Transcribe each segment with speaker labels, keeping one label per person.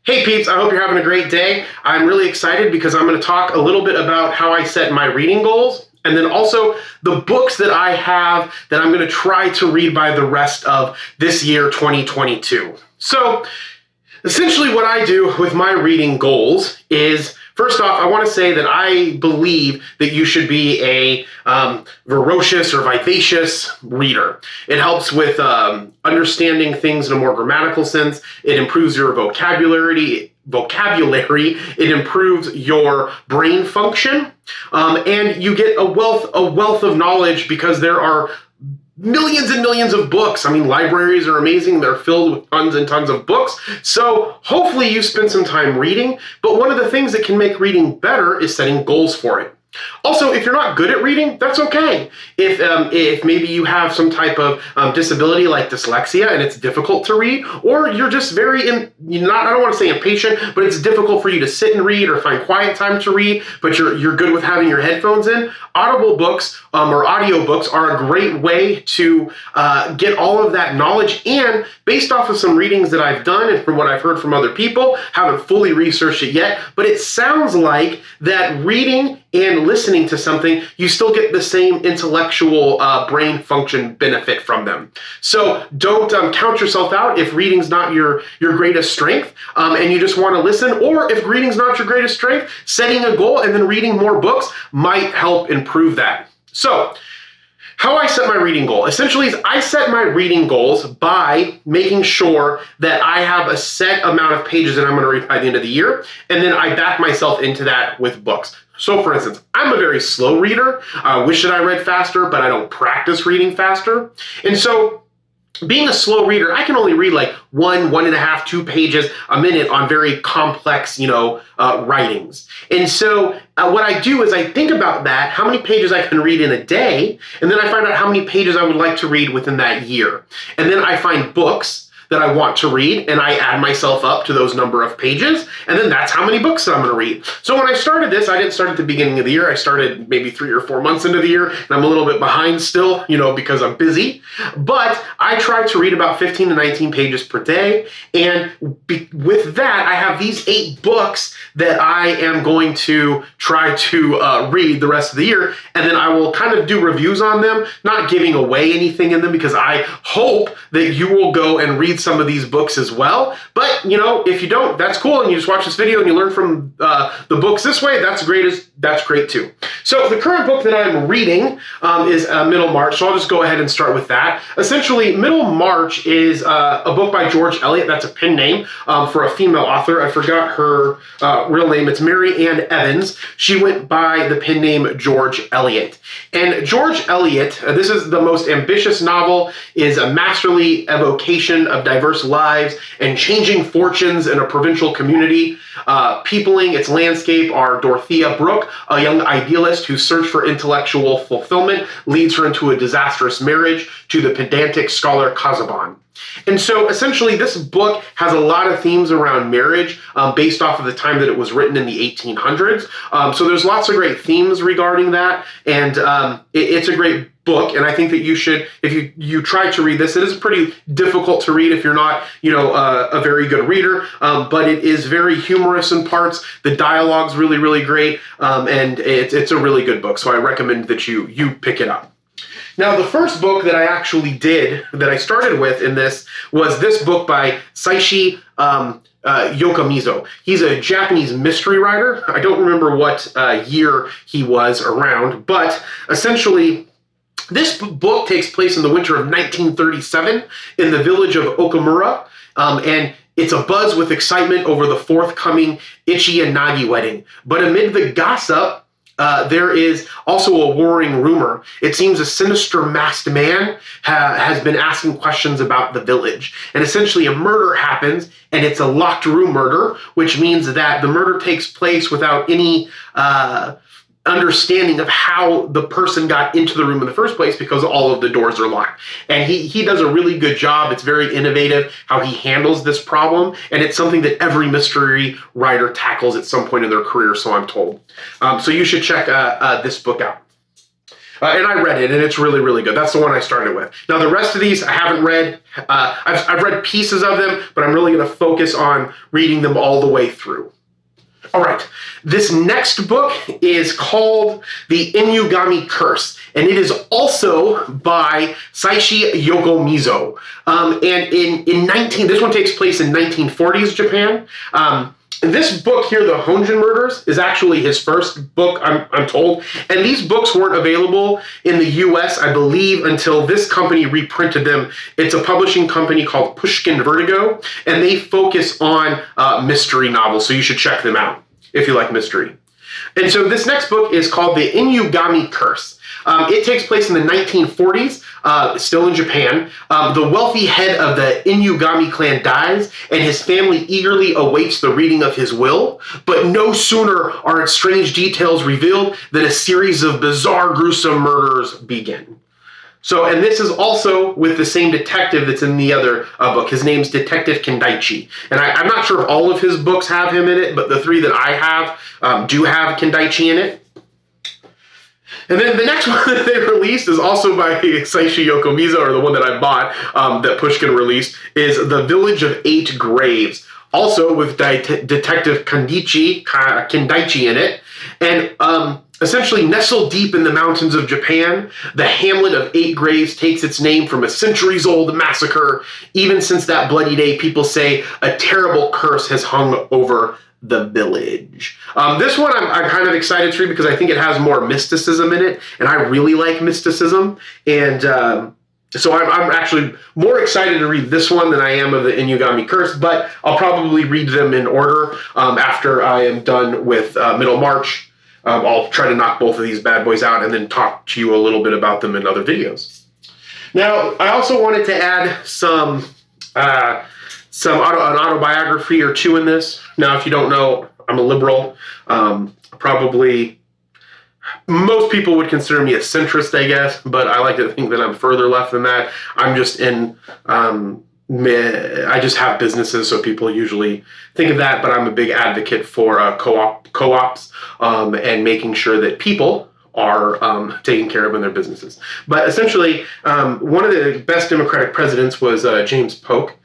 Speaker 1: Hey peeps, I hope you're having a great day. I'm really excited because I'm going to talk a little bit about how I set my reading goals and then also the books that I have that I'm going to try to read by the rest of this year, 2022. So essentially what I do with my reading goals is, first off, I want to say that I believe that you should be a ferocious or vivacious reader. It helps with understanding things in a more grammatical sense. It improves your vocabulary. It improves your brain function, and you get a wealth of knowledge because there are millions and millions of books. I mean, libraries are amazing. They're filled with tons and tons of books. So hopefully you spend some time reading. But one of the things that can make reading better is setting goals for it. Also, if you're not good at reading, that's okay. If maybe you have some type of disability like dyslexia and it's difficult to read, or you're just I don't want to say impatient, but it's difficult for you to sit and read or find quiet time to read, but you're good with having your headphones in, Audible books or audio books are a great way to get all of that knowledge. And based off of some readings that I've done and from what I've heard from other people, haven't fully researched it yet, but it sounds like that reading and listening to something, you still get the same intellectual brain function benefit from them. So don't count yourself out if reading's not your greatest strength and you just want to listen, or if reading's not your greatest strength, setting a goal and then reading more books might help improve that. So how I set my reading goal, essentially, is I set my reading goals by making sure that I have a set amount of pages that I'm going to read by the end of the year, and then I back myself into that with books. So for instance, I'm a very slow reader. I wish that I read faster, but I don't practice reading faster. And so being a slow reader, I can only read like 1.5, 2 pages a minute on very complex, writings. And so what I do is I think about that, how many pages I can read in a day, and then I find out how many pages I would like to read within that year. And then I find books that I want to read, and I add myself up to those number of pages, and then that's how many books that I'm going to read. So when I started this, I didn't start at the beginning of the year. I started maybe 3 or 4 months into the year, and I'm a little bit behind still, because I'm busy. But I try to read about 15 to 19 pages per day, and with that, I have these 8 books that I am going to try to read the rest of the year, and then I will kind of do reviews on them, not giving away anything in them, because I hope that you will go and read some of these books as well. But if you don't, that's cool, and you just watch this video and you learn from the books this way, that's great too. So the current book that I'm reading is Middlemarch, so I'll just go ahead and start with that. Essentially, Middlemarch is a book by George Eliot. That's a pen name for a female author. I forgot her real name. It's Mary Ann Evans. She went by the pen name George Eliot. And George Eliot, this is the most ambitious novel, is a masterly evocation of diverse lives and changing fortunes in a provincial community. Peopling its landscape are Dorothea Brooke, a young idealist whose search for intellectual fulfillment leads her into a disastrous marriage to the pedantic scholar Casaubon. And so essentially this book has a lot of themes around marriage based off of the time that it was written in the 1800s. So there's lots of great themes regarding that, and it's a great book, and I think that you should, if you try to read this, it is pretty difficult to read if you're not, a very good reader, but it is very humorous in parts. The dialogue's really, really great, and it's a really good book, so I recommend that you pick it up. Now, the first book that I actually that I started with in this was this book by Seishi Yokomizo. He's a Japanese mystery writer. I don't remember what year he was around, but essentially this book takes place in the winter of 1937 in the village of Okamura, and it's a buzz with excitement over the forthcoming Ichi and Nagi wedding. But amid the gossip, there is also a worrying rumor. It seems a sinister masked man has been asking questions about the village. And essentially a murder happens, and it's a locked room murder, which means that the murder takes place without any understanding of how the person got into the room in the first place because all of the doors are locked. And he does a really good job. It's very innovative how he handles this problem, and it's something that every mystery writer tackles at some point in their career, so I'm told. So you should check this book out. And I read it, and it's really, really good. That's the one I started with. Now, the rest of these I haven't read. I've read pieces of them, but I'm really going to focus on reading them all the way through. All right, this next book is called The Inugami Curse, and it is also by Seishi Yokomizo. This one takes place in 1940s Japan. This book here, The Honjun Murders, is actually his first book, I'm told. And these books weren't available in the US, I believe, until this company reprinted them. It's a publishing company called Pushkin Vertigo, and they focus on mystery novels, so you should check them out if you like mystery. And so this next book is called The Inugami Curse. It takes place in the 1940s, still in Japan. The wealthy head of the Inugami clan dies, and his family eagerly awaits the reading of his will. But no sooner are its strange details revealed than a series of bizarre, gruesome murders begin. So, and this is also with the same detective that's in the other book. His name's Detective Kendaichi. And I'm not sure if all of his books have him in it, but the three that I have do have Kendaichi in it. And then the next one that they released is also by Seishi Yokomizo, or the one that I bought that Pushkin released, is The Village of Eight Graves, also with Detective Kendaichi in it. And essentially nestled deep in the mountains of Japan, the hamlet of Eight Graves takes its name from a centuries-old massacre. Even since that bloody day, people say a terrible curse has hung over the village. This one I'm kind of excited to read because I think it has more mysticism in it, and I really like mysticism. And so I'm actually more excited to read this one than I am of the Inugami Curse, but I'll probably read them in order after I am done with Middlemarch. I'll try to knock both of these bad boys out and then talk to you a little bit about them in other videos. Now, I also wanted to add an autobiography or two in this. Now, if you don't know, I'm a liberal. Probably most people would consider me a centrist, I guess, but I like to think that I'm further left than that. I'm just I just have businesses, so people usually think of that, but I'm a big advocate for co-ops and making sure that people are taken care of in their businesses. But essentially, one of the best Democratic presidents was James Polk.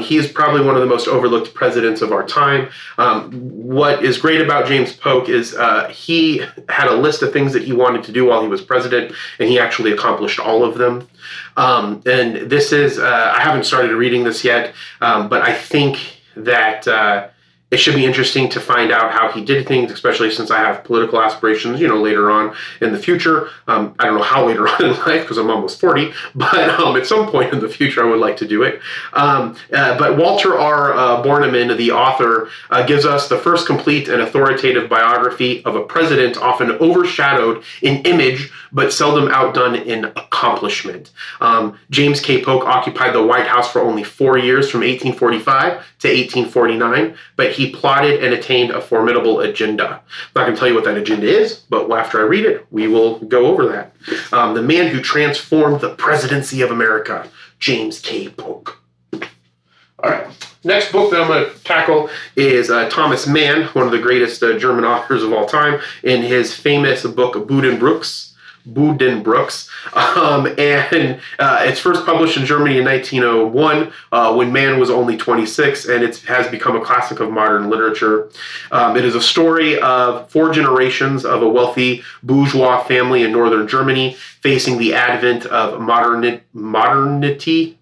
Speaker 1: He is probably one of the most overlooked presidents of our time. What is great about James Polk is he had a list of things that he wanted to do while he was president, and he actually accomplished all of them. And this is, I haven't started reading this yet, but I think that it should be interesting to find out how he did things, especially since I have political aspirations, later on in the future. I don't know how later on in life, because I'm almost 40, but at some point in the future, I would like to do it. But Walter R. Borneman, the author, gives us the first complete and authoritative biography of a president often overshadowed in image, but seldom outdone in accomplishment. James K. Polk occupied the White House for only 4 years, from 1845 to 1849, but he plotted and attained a formidable agenda. I'm not going to tell you what that agenda is, but after I read it, we will go over that. The man who transformed the presidency of America, James K. Polk. All right. Next book that I'm going to tackle is Thomas Mann, one of the greatest German authors of all time, in his famous book Budenbrooks. And it's first published in Germany in 1901 when Mann was only 26, and it has become a classic of modern literature. It is a story of 4 generations of a wealthy bourgeois family in northern Germany facing the advent of modernity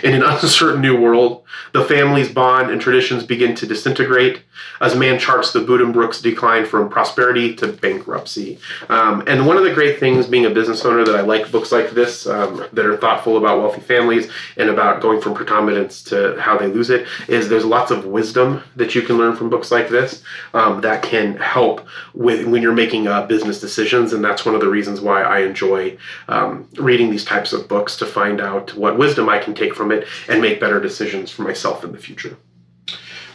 Speaker 1: in an uncertain new world. The family's bond and traditions begin to disintegrate as Mann charts the Budenbrooks' decline from prosperity to bankruptcy. And one of the great things being a business owner that I like books like this that are thoughtful about wealthy families and about going from predominance to how they lose it is there's lots of wisdom that you can learn from books like this that can help with when you're making business decisions. And that's one of the reasons why I enjoy reading these types of books, to find out what wisdom I can take from it and make better decisions for myself in the future.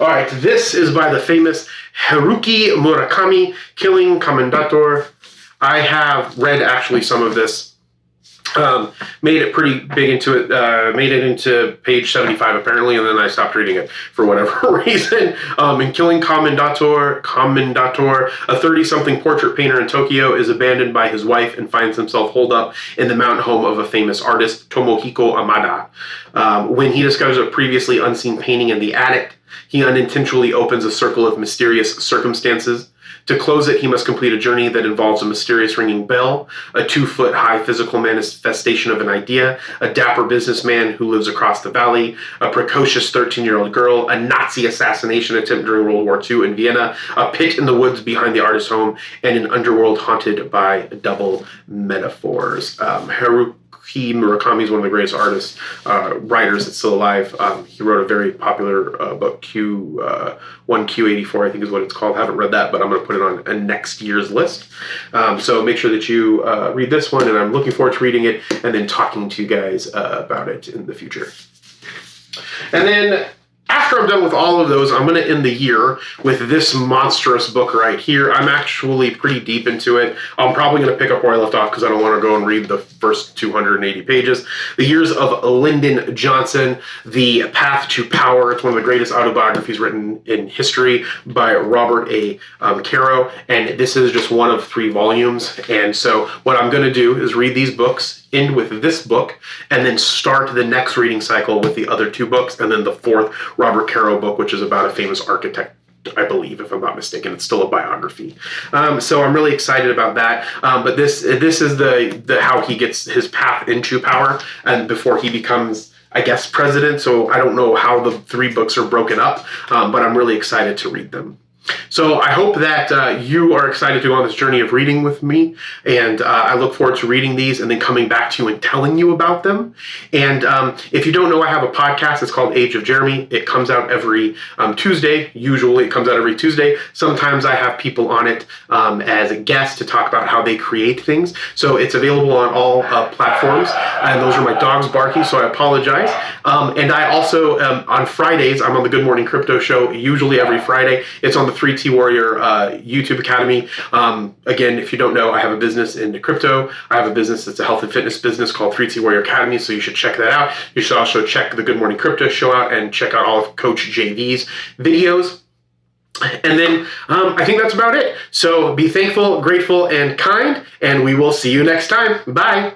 Speaker 1: All right, this is by the famous Haruki Murakami, Killing Commendatore. I have read actually some of this. Made it pretty big into it, made it into page 75 apparently, and then I stopped reading it for whatever reason. In Killing Commendatore, a 30-something portrait painter in Tokyo is abandoned by his wife and finds himself holed up in the mountain home of a famous artist, Tomohiko Amada. When he discovers a previously unseen painting in the attic, he unintentionally opens a circle of mysterious circumstances. To close it, he must complete a journey that involves a mysterious ringing bell, a 2-foot-high physical manifestation of an idea, a dapper businessman who lives across the valley, a precocious 13-year-old girl, a Nazi assassination attempt during World War II in Vienna, a pit in the woods behind the artist's home, and an underworld haunted by double metaphors. Haruki Murakami is one of the greatest artists, writers that's still alive. He wrote a very popular book, Q84, I think is what it's called. I haven't read that, but I'm going to put it on a next year's list. So make sure that you read this one, and I'm looking forward to reading it and then talking to you guys about it in the future. And then after I'm done with all of those, I'm going to end the year with this monstrous book right here. I'm actually pretty deep into it. I'm probably going to pick up where I left off because I don't want to go and read the first 280 pages. The Years of Lyndon Johnson, The Path to Power. It's one of the greatest autobiographies written in history by Robert A. Caro, and this is just one of 3 volumes. And so what I'm going to do is read these books, end with this book, and then start the next reading cycle with the other 2 books, and then the 4th Robert Caro book, which is about a famous architect, I believe, if I'm not mistaken. It's still a biography. So I'm really excited about that. But this is the how he gets his path into power, and before he becomes, I guess, president. So I don't know how the 3 books are broken up, but I'm really excited to read them. So I hope that you are excited to go on this journey of reading with me, and I look forward to reading these and then coming back to you and telling you about them. And if you don't know, I have a podcast. It's called Age of Jeremy. It comes out every Tuesday. Usually it comes out every Tuesday. Sometimes I have people on it as a guest to talk about how they create things. So it's available on all platforms, and those are my dogs barking, so I apologize. And I also, on Fridays, I'm on the Good Morning Crypto Show, usually every Friday. It's on the 3T Warrior YouTube Academy. Again, if you don't know, I have a business in crypto. I have a business that's a health and fitness business called 3T Warrior Academy, so you should check that out. You should also check the Good Morning Crypto Show out and check out all of Coach JV's videos. And then I think that's about it. So be thankful, grateful, and kind, and we will see you next time. Bye.